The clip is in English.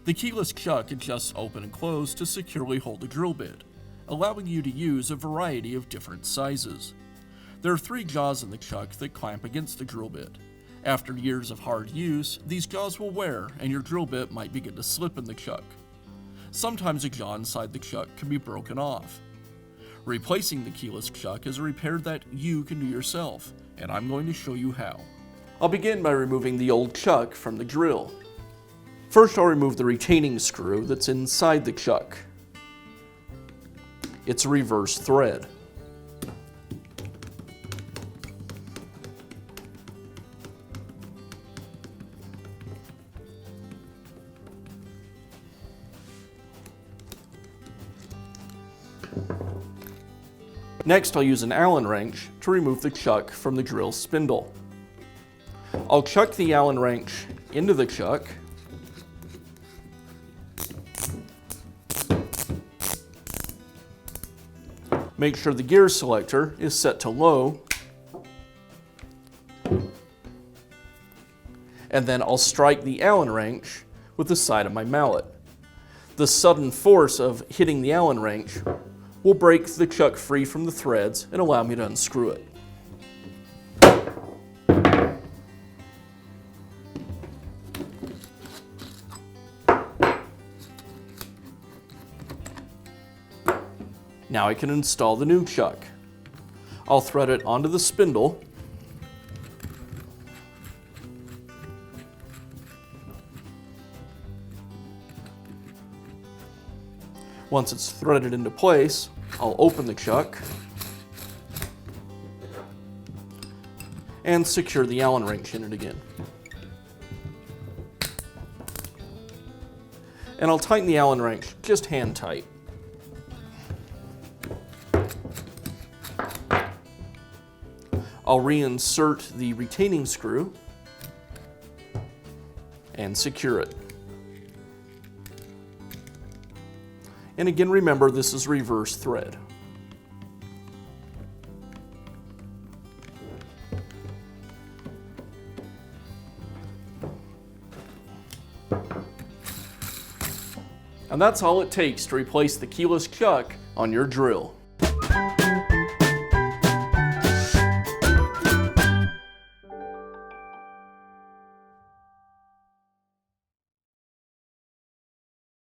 The keyless chuck adjusts open and close to securely hold the drill bit, allowing you to use a variety of different sizes. There are 3 jaws in the chuck that clamp against the drill bit. After years of hard use, these jaws will wear and your drill bit might begin to slip in the chuck. Sometimes a jaw inside the chuck can be broken off. Replacing the keyless chuck is a repair that you can do yourself, and I'm going to show you how. I'll begin by removing the old chuck from the drill. First, I'll remove the retaining screw that's inside the chuck. It's a reverse thread. Next, I'll use an Allen wrench to remove the chuck from the drill spindle. I'll chuck the Allen wrench into the chuck, make sure the gear selector is set to low, and then I'll strike the Allen wrench with the side of my mallet. The sudden force of hitting the Allen wrench will break the chuck free from the threads and allow me to unscrew it. Now I can install the new chuck. I'll thread it onto the spindle. Once it's threaded into place, I'll open the chuck and secure the Allen wrench in it again. And I'll tighten the Allen wrench just hand tight. I'll reinsert the retaining screw and secure it. And again, remember, this is reverse thread. And that's all it takes to replace the keyless chuck on your drill.